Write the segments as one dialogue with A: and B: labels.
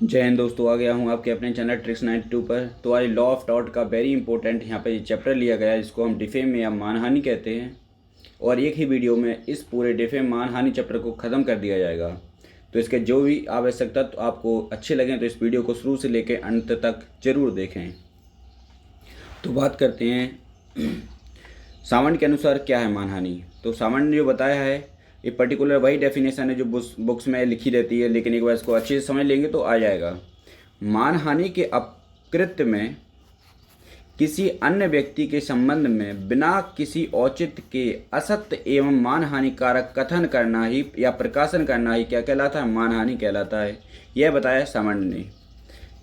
A: जय हिंद दोस्तों, आ गया हूँ आपके अपने चैनल ट्रिक्स 92 पर। तो आज लॉ ऑफ टॉट का वेरी इंपॉर्टेंट यहाँ पे चैप्टर लिया गया है, जिसको हम डिफेम या मानहानि कहते हैं। और एक ही वीडियो में इस पूरे डिफेम मानहानि चैप्टर को ख़त्म कर दिया जाएगा। तो इसके जो भी आवश्यकता तो आपको अच्छे लगें तो इस वीडियो को शुरू से लेकर अंत तक ज़रूर देखें। तो बात करते हैं सामान्य के अनुसार क्या है मानहानि। तो सामान्य ने जो बताया है ये पर्टिकुलर वही डेफिनेशन है जो बुक्स में लिखी रहती है, लेकिन एक बार इसको अच्छे से समझ लेंगे तो आ जाएगा। मानहानि के अपकृत्य में किसी अन्य व्यक्ति के संबंध में बिना किसी औचित्य के असत्य एवं मानहानिकारक कथन करना ही या प्रकाशन करना ही क्या कहलाता है, मानहानि कहलाता है। यह बताया सामान्य ने।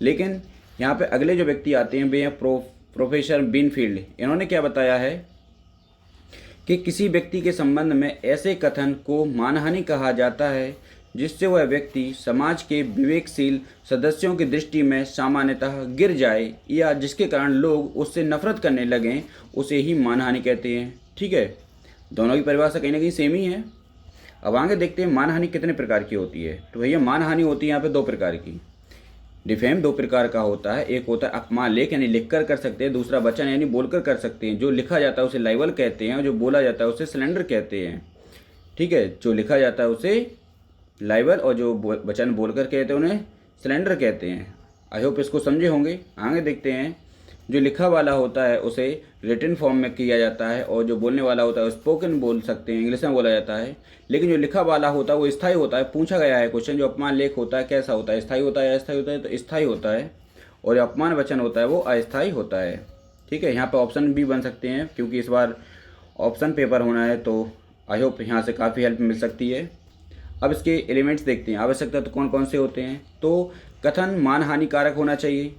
A: लेकिन यहाँ पे अगले जो व्यक्ति आते हैं वे हैं प्रोफेसर बीनफील्ड। इन्होंने क्या बताया है कि किसी व्यक्ति के संबंध में ऐसे कथन को मानहानि कहा जाता है जिससे वह व्यक्ति समाज के विवेकशील सदस्यों की दृष्टि में सामान्यतः गिर जाए या जिसके कारण लोग उससे नफरत करने लगें, उसे ही मानहानि कहते हैं। ठीक है, दोनों की परिभाषा कहीं ना कहीं सेम ही है। अब आगे देखते हैं मानहानि कितने प्रकार की होती है। तो भैया मानहानि होती है यहाँ पे दो प्रकार की। डिफेम दो प्रकार का होता है, एक होता है अपमान लेख यानी लिखकर कर सकते हैं, दूसरा वचन यानी बोलकर कर सकते हैं। जो लिखा जाता है उसे लाइवल कहते हैं और जो बोला जाता है उसे सिलेंडर कहते हैं। ठीक है, जो लिखा जाता है उसे लाइवल और जो वचन बोलकर कहते हैं उन्हें सिलेंडर कहते हैं। आई होप इसको समझे होंगे। आगे देखते हैं, जो लिखा वाला होता है उसे रिटन फॉर्म में किया जाता है और जो बोलने वाला होता है स्पोकन बोल सकते हैं, इंग्लिश में बोला जाता है। लेकिन जो लिखा वाला होता है वो स्थायी होता है। पूछा गया है क्वेश्चन, जो अपमान लेख होता है कैसा होता है, स्थायी होता है या अस्थायी होता है? तो स्थायी होता है। और जो अपमान वचन होता है वो अस्थायी होता है। ठीक है, यहाँ पर ऑप्शन भी बन सकते हैं क्योंकि इस बार ऑप्शन पेपर होना है, तो आई होप यहाँ से काफ़ी हेल्प मिल सकती है। अब इसके एलिमेंट्स देखते हैं, आवश्यकता तो कौन कौन से होते हैं। तो कथन मानहानिकारक होना चाहिए,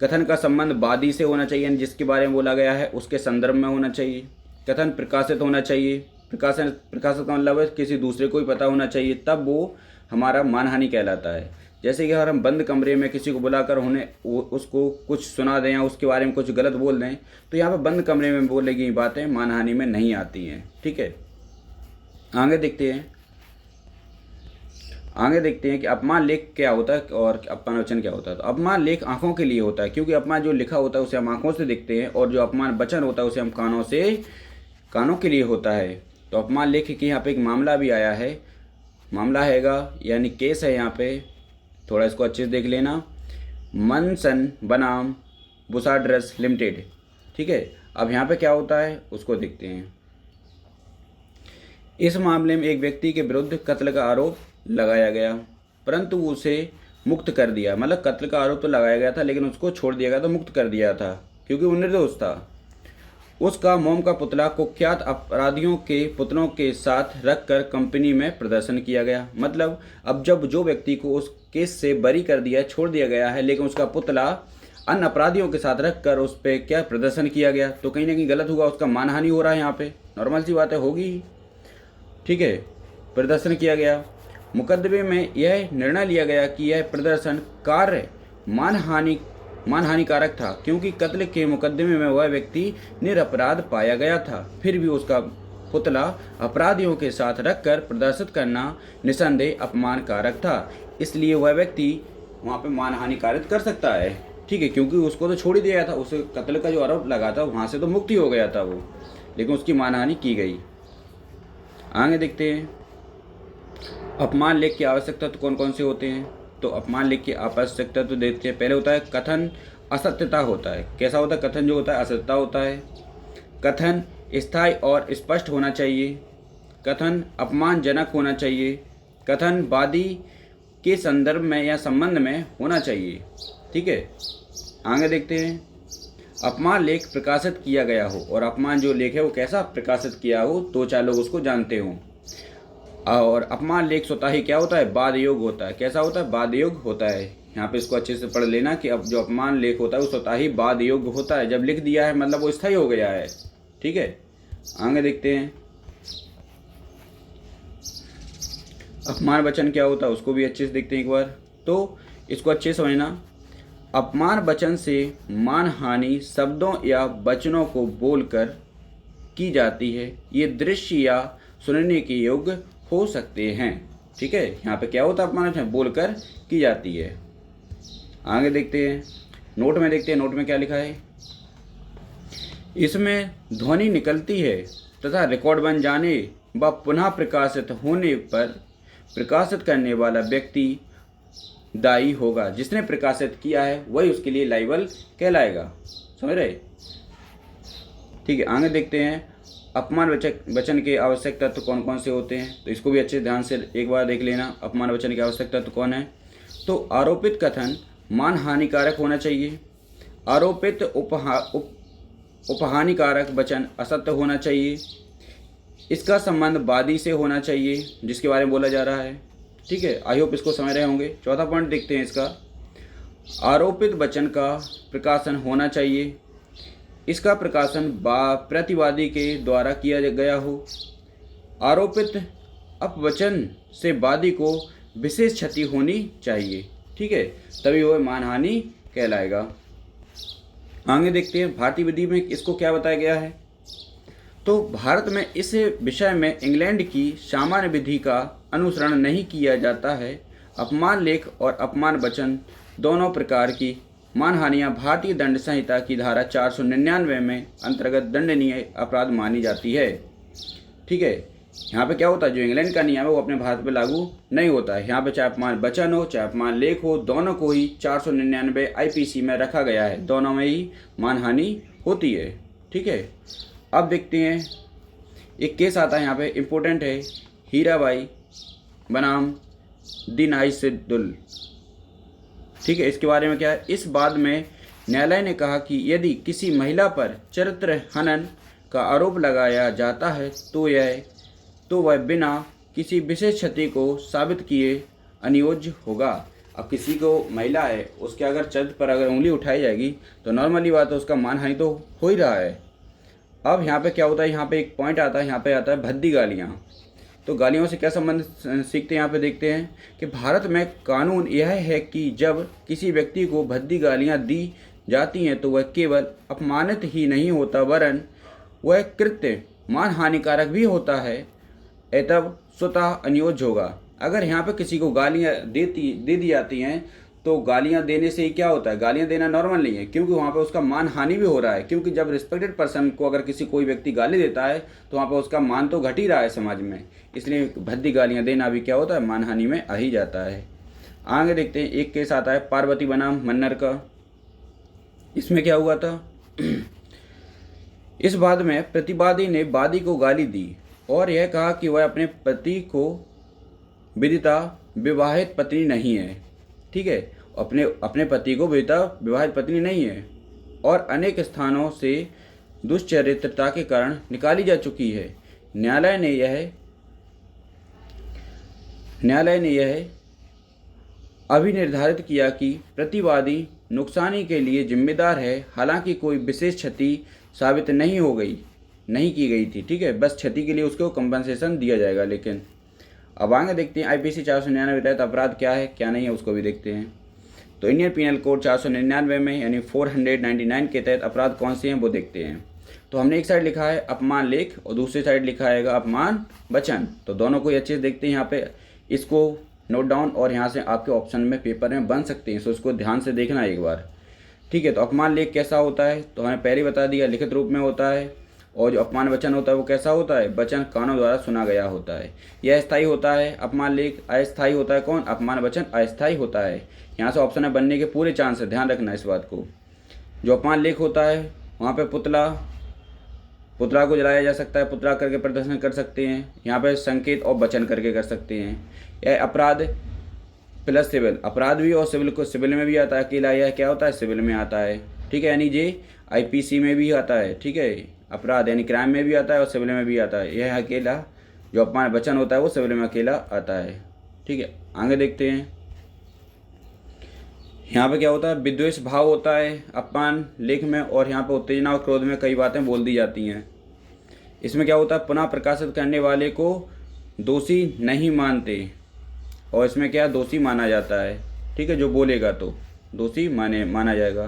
A: कथन का संबंध वादी से होना चाहिए यानी जिसके बारे में बोला गया है उसके संदर्भ में होना चाहिए। कथन प्रकाशित होना चाहिए, प्रकाशित का मतलब है किसी दूसरे को ही पता होना चाहिए, तब वो हमारा मानहानि कहलाता है। जैसे कि अगर हम बंद कमरे में किसी को बुलाकर उन्हें उसको कुछ सुना दें या उसके बारे में कुछ गलत बोल दें, तो यहाँ पर बंद कमरे में बोले गई बातें मानहानि में नहीं आती हैं। ठीक है, आगे देखते हैं कि अपमान लेख क्या होता है और अपमान वचन क्या होता है। तो अपमान लेख आंखों के लिए होता है क्योंकि अपमान जो लिखा होता है उसे हम आंखों से देखते हैं, और जो अपमान वचन होता है उसे हम कानों के लिए होता है। तो अपमान लेख की यहाँ पे एक मामला भी आया है, मामला हैगा यानी केस है। यहाँ पे थोड़ा इसको अच्छे से देख लेना। मनसन बनाम बुसाड्रस लिमिटेड। ठीक है, अब यहाँ पे क्या होता है उसको देखते हैं। इस मामले में एक व्यक्ति के विरुद्ध कत्ल का आरोप लगाया गया, परंतु उसे मुक्त कर दिया। मतलब कत्ल का आरोप तो लगाया गया था लेकिन उसको छोड़ दिया गया था, मुक्त कर दिया था क्योंकि वो निर्दोष था। उसका मोम का पुतला कुख्यात अपराधियों के पुतलों के साथ रखकर कंपनी में प्रदर्शन किया गया। मतलब अब जब जो व्यक्ति को उस केस से बरी कर दिया, छोड़ दिया गया है, लेकिन उसका पुतला अन्य अपराधियों के साथ रखकर उस पर क्या प्रदर्शन किया गया, तो कहीं ना कहीं गलत होगा, उसका मानहानि हो रहा है। यहाँ पे नॉर्मल सी बात है, होगी ही। ठीक है, प्रदर्शन किया गया। मुकदमे में यह निर्णय लिया गया कि यह प्रदर्शन कार्य मानहानिकारक था क्योंकि कत्ल के मुकदमे में वह व्यक्ति निरपराध पाया गया था, फिर भी उसका पुतला अपराधियों के साथ रखकर प्रदर्शित करना निसंदेह अपमानकारक था। इसलिए वह व्यक्ति वहाँ पे मानहानिकारक कर सकता है। ठीक है, क्योंकि उसको तो छोड़ ही दिया था, उसे कत्ल का जो आरोप लगा था वहाँ से तो मुक्ति हो गया था वो, लेकिन उसकी मानहानि की गई। आगे देखते हैं, अपमान लेख की आवश्यकता तो कौन कौन से होते हैं। तो अपमान लेख की आवश्यकता तो देखते हैं। पहले होता है कथन असत्यता होता है। कैसा होता है कथन? जो होता है असत्यता होता है। कथन स्थायी और स्पष्ट होना चाहिए। कथन अपमानजनक होना चाहिए। कथन वादी के संदर्भ में या संबंध में होना चाहिए। ठीक है, आगे देखते हैं, अपमान लेख प्रकाशित किया गया हो, और अपमान जो लेख है वो कैसा प्रकाशित किया हो, दो चार लोग उसको जानते हों। और अपमान लेख स्वतः ही क्या होता है, वाद योग्य होता है। कैसा होता है? वाद योग्य होता है। यहाँ पे इसको अच्छे से पढ़ लेना कि अब जो अपमान लेख होता है वो स्वतः ही वाद योग्य होता है। जब लिख दिया है मतलब वो स्थायी हो गया है। ठीक है, आगे देखते हैं, अपमान वचन क्या होता है उसको भी अच्छे से देखते हैं एक बार। तो इसको अच्छे से समझना। अपमान वचन से मानहानि शब्दों या वचनों को बोलकर की जाती है। ये दृश्य या सुनने के योग्य हो सकते हैं। ठीक है, यहाँ पे क्या होता है, अपमान वचन बोलकर की जाती है। आगे देखते हैं, नोट में देखते हैं नोट में क्या लिखा है। इसमें ध्वनि निकलती है तथा रिकॉर्ड बन जाने व पुनः प्रकाशित होने पर प्रकाशित करने वाला व्यक्ति दायी होगा। जिसने प्रकाशित किया है वही उसके लिए लायबल कहलाएगा। समझ रहे? ठीक है, आगे देखते हैं अपमान वचन के आवश्यक तत्व कौन कौन से होते हैं। तो इसको भी अच्छे ध्यान से एक बार देख लेना। अपमान वचन के आवश्यक तत्व कौन है? तो आरोपित कथन मान हानिकारक होना चाहिए। आरोपित उपहानिकारक वचन असत्य होना चाहिए। इसका संबंध वादी से होना चाहिए जिसके बारे में बोला जा रहा है। ठीक है, आई होप इसको समझ रहे होंगे। चौथा पॉइंट देखते हैं इसका, आरोपित वचन का प्रकाशन होना चाहिए। इसका प्रकाशन प्रतिवादी के द्वारा किया गया हो। आरोपित अपवचन से वादी को विशेष क्षति होनी चाहिए। ठीक है, तभी वह मानहानि कहलाएगा। आगे देखते हैं भारतीय विधि में इसको क्या बताया गया है। तो भारत में इस विषय में इंग्लैंड की सामान्य विधि का अनुसरण नहीं किया जाता है। अपमान लेख और अपमान वचन दोनों प्रकार की मानहानियाँ भारतीय दंड संहिता की धारा 499 में अंतर्गत दंडनीय अपराध मानी जाती है। ठीक है, यहाँ पे क्या होता है, जो इंग्लैंड का नियम है वो अपने भारत पे लागू नहीं होता है। यहाँ पे चाहे अपमान वचन हो चाहे अपमान लेख हो, दोनों को ही 499 IPC में रखा गया है। दोनों में ही मानहानि होती है। ठीक है, अब देखते हैं एक केस आता है यहाँ पे, इम्पोर्टेंट है, हीराबाई बनाम दीनाई सिद्दुल। ठीक है, इसके बारे में क्या है, इस बाद में न्यायालय ने कहा कि यदि किसी महिला पर चरित्र हनन का आरोप लगाया जाता है तो वह बिना किसी विशेष क्षति को साबित किए अनियोज्य होगा। अब किसी को महिला है, उसके अगर चरित्र पर अगर उंगली उठाई जाएगी तो नॉर्मली बात है, उसका मानहानि तो हो ही रहा है। अब यहाँ पे क्या होता है, यहाँ पे एक पॉइंट आता है, यहाँ पे आता है भद्दी गालियाँ। तो गालियों से क्या संबंध सीखते हैं, यहाँ पे देखते हैं कि भारत में कानून यह है कि जब किसी व्यक्ति को भद्दी गालियाँ दी जाती हैं तो वह केवल अपमानित ही नहीं होता वरन वह कृत्य मानहानिकारक भी होता है, तब स्वतः अनियोज्य होगा। अगर यहाँ पे किसी को गालियाँ दे दी जाती हैं तो गालियाँ देने से ही क्या होता है, गालियाँ देना नॉर्मल नहीं है, क्योंकि वहाँ पे उसका मान हानि भी हो रहा है। क्योंकि जब रिस्पेक्टेड पर्सन को अगर कोई व्यक्ति गाली देता है तो वहाँ पे उसका मान तो घट ही रहा है समाज में, इसलिए भद्दी गालियाँ देना भी क्या होता है, मान हानि में आ ही जाता है। आगे देखते हैं, एक केस आता है पार्वती बनाम मन्नर का। इसमें क्या हुआ था, इस बाद में प्रतिवादी ने वादी को गाली दी और यह कहा कि वह अपने पति को विदिता विवाहित पत्नी नहीं है। ठीक है, अपने पति को विदिता विवाहित पत्नी नहीं है और अनेक स्थानों से दुष्चरित्रता के कारण निकाली जा चुकी है। न्यायालय ने यह अभिनिर्धारित किया कि प्रतिवादी नुकसानी के लिए जिम्मेदार है, हालांकि कोई विशेष क्षति साबित नहीं की गई थी। ठीक है, बस क्षति के लिए उसको कंपनसेशन दिया जाएगा। लेकिन अब आगे देखते हैं IPC 499 के तहत अपराध क्या है क्या नहीं है, उसको भी देखते हैं। तो इंडियन पिनल कोड 499 में यानी 499 के तहत अपराध कौन से हैं वो देखते हैं। तो हमने एक साइड लिखा है अपमान लेख और दूसरी साइड लिखा है अपमान वचन। तो दोनों को अच्छे से देखते हैं। यहाँ पे इसको नोट डाउन और यहाँ से आपके ऑप्शन में पेपर में बन सकते हैं, सो इसको ध्यान से देखना एक बार। ठीक है, तो अपमान लेख कैसा होता है, तो हमें पहले बता दिया, लिखित रूप में होता है। और जो अपमान वचन होता है वो कैसा होता है, वचन कानों द्वारा सुना गया होता है। यह अस्थायी होता है, अपमान लेख अस्थायी होता है। कौन, अपमान वचन अस्थायी होता है। यहाँ से ऑप्शन में बनने के पूरे चांस है, ध्यान रखना इस बात को। जो अपमान लेख होता है वहाँ पे पुतला को जलाया जा सकता है, पुतला करके प्रदर्शन कर सकते हैं। यहाँ पे संकेत और वचन करके कर सकते हैं। यह अपराध प्लस सिविल, अपराध भी और सिविल को, सिविल में भी आता है अकेला। यह क्या होता है, सिविल में आता है। ठीक है, यानी ये IPC में भी आता है। ठीक है, अपराध यानी क्राइम में भी आता है और सिविल में भी आता है। यह अकेला जो अपमान वचन होता है वो सिविल में अकेला आता है। ठीक है, आगे देखते हैं। यहाँ पे क्या होता है, विद्वेष भाव होता है अपमान लेख में, और यहाँ पे उत्तेजना और क्रोध में कई बातें बोल दी जाती हैं। इसमें क्या होता है, पुनः प्रकाशित करने वाले को दोषी नहीं मानते और इसमें क्या दोषी माना जाता है। ठीक है, जो बोलेगा तो दोषी माना जाएगा।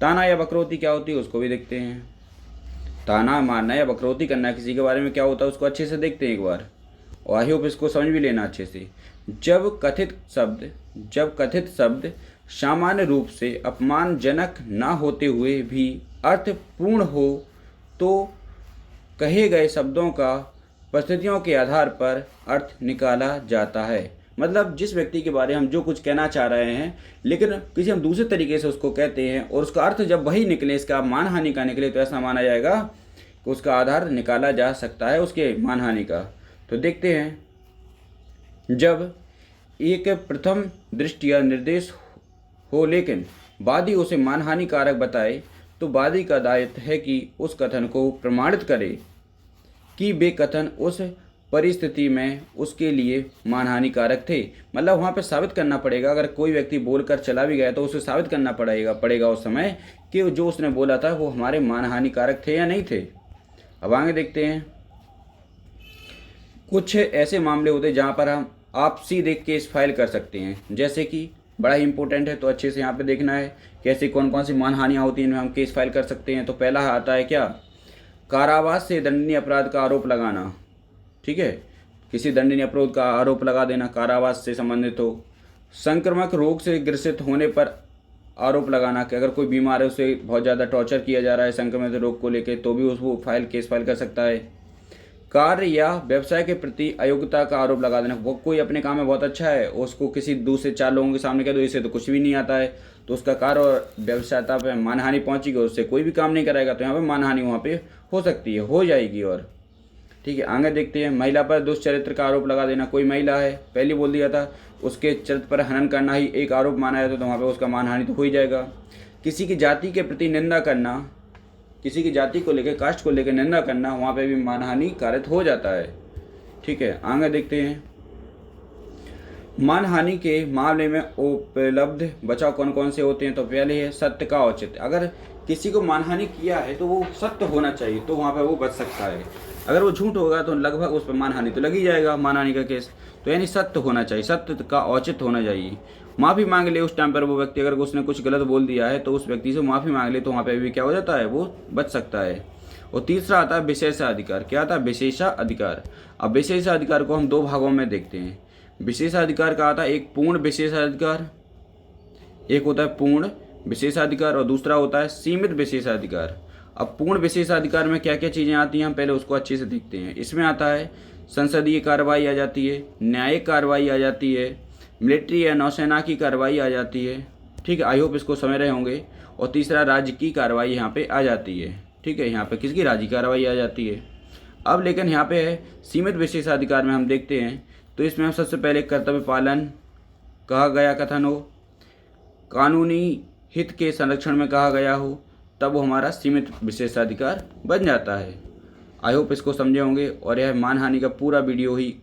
A: ताना या बकरौती क्या होती है उसको भी देखते हैं। ताना मारना या बकरौती करना किसी के बारे में क्या होता है उसको अच्छे से देखते हैं एक बार, और आई होप इसको समझ भी लेना अच्छे से। जब कथित शब्द सामान्य रूप से अपमानजनक ना होते हुए भी अर्थपूर्ण हो तो कहे गए शब्दों का परिस्थितियों के आधार पर अर्थ निकाला जाता है। मतलब जिस व्यक्ति के बारे में हम जो कुछ कहना चाह रहे हैं, लेकिन किसी हम दूसरे तरीके से उसको कहते हैं और उसका अर्थ जब वही निकले, इसका मानहानि का निकले, तो ऐसा माना जाएगा कि उसका आधार निकाला जा सकता है उसके मानहानि का। तो देखते हैं, जब एक प्रथम दृष्टया निर्देश हो लेकिन वादी उसे मानहानि कारक बताए तो वादी का दायित्व है कि उस कथन को प्रमाणित करे कि वे कथन उस परिस्थिति में उसके लिए मानहानिकारक थे। मतलब वहाँ पे साबित करना पड़ेगा, अगर कोई व्यक्ति बोलकर चला भी गया तो उसे साबित करना पड़ेगा उस समय कि जो उसने बोला था वो हमारे मानहानिकारक थे या नहीं थे। अब आगे देखते हैं, कुछ ऐसे मामले होते हैं जहाँ पर हम आप सीधे केस फाइल कर सकते हैं, जैसे कि बड़ा ही इंपॉर्टेंट है तो अच्छे से यहाँ पे देखना है कैसे कौन कौन सी मानहानियाँ होती हैं, इनमें हम केस फाइल कर सकते हैं। तो पहला आता है क्या, कारावास से दंडनीय अपराध का आरोप लगाना। ठीक है, किसी दंडनीय अपराध का आरोप लगा देना कारावास से संबंधित हो। संक्रामक रोग से ग्रसित होने पर आरोप लगाना कि अगर कोई बीमार है, उसे बहुत ज़्यादा टॉर्चर किया जा रहा है संक्रमित रोग को लेकर, तो भी उसको केस फाइल कर सकता है। कार्य या व्यवसाय के प्रति अयोग्यता का आरोप लगा देना, वो कोई अपने काम में बहुत अच्छा है, उसको किसी दूसरे 4 लोगों के सामने कह दो इसे तो कुछ भी नहीं आता है, तो उसका कार्य और व्यवसायता पर मानहानि पहुंचेगी, उससे कोई भी काम नहीं कराएगा, तो यहाँ पर मानहानि वहाँ पे हो सकती है, हो जाएगी। और ठीक है, आगे देखते हैं, महिला पर दुष्चरित्र का आरोप लगा देना। कोई महिला है, पहले बोल दिया था, उसके चरित्र पर हनन करना ही एक आरोप माना जाता है, तो वहाँ पे उसका मानहानि तो हो ही जाएगा। किसी की जाति के प्रति निंदा करना, किसी की जाति को लेकर, कास्ट को लेकर निंदा करना, वहाँ पे भी मानहानि कारित हो जाता है। ठीक है, आगे देखते हैं, मानहानि के मामले में उपलब्ध बचाव कौन कौन से होते हैं। तो पहले है सत्य का औचित्य, अगर किसी को मानहानि किया है तो वो सत्य होना चाहिए, तो वहाँ पे वो बच सकता है। अगर वो झूठ होगा तो लगभग उस पर मानहानि तो लग ही जाएगा, मानहानि का केस। तो यानी सत्य होना चाहिए, सत्य का औचित्य होना चाहिए। माफ़ी मांग ले उस टाइम पर वो व्यक्ति, अगर उसने कुछ गलत बोल दिया है तो उस व्यक्ति से माफ़ी मांग ले, तो वहाँ पे भी क्या हो जाता है, वो बच सकता है। और तीसरा आता है विशेषाधिकार। क्या आता है, विशेषाधिकार। अब विशेषाधिकार को हम 2 भागों में देखते हैं। विशेषाधिकार का आता है एक पूर्ण विशेषाधिकार, एक होता है पूर्ण विशेषाधिकार और दूसरा होता है सीमित विशेषाधिकार। अब पूर्ण विशेषाधिकार में क्या क्या चीज़ें आती हैं, हम पहले उसको अच्छे से देखते हैं। इसमें आता है संसदीय कार्रवाई आ जाती है, न्यायिक कार्रवाई आ जाती है, मिलिट्री या नौसेना की कार्रवाई आ जाती है। ठीक है, आई होप इसको समझ रहे होंगे। और तीसरा राज्य की कार्रवाई यहाँ पे आ जाती है। ठीक है, यहाँ पे किसकी, राज्य की कार्रवाई आ जाती है। अब लेकिन यहाँ पे है सीमित विशेषाधिकार में हम देखते हैं, तो इसमें हम सबसे पहले कर्तव्य पालन कहा गया कथन हो, कानूनी हित के संरक्षण में कहा गया हो, तब वो हमारा सीमित विशेषाधिकार बन जाता है। आई होप इसको समझे होंगे। और यह मानहानि का पूरा वीडियो ही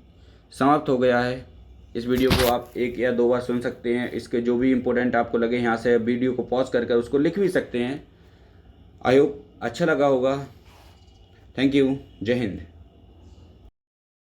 A: समाप्त हो गया है। इस वीडियो को आप 1 या 2 बार सुन सकते हैं। इसके जो भी इम्पोर्टेंट आपको लगे, यहाँ से वीडियो को पॉज कर उसको लिख भी सकते हैं। आई होप अच्छा लगा होगा। थैंक यू, जय हिंद।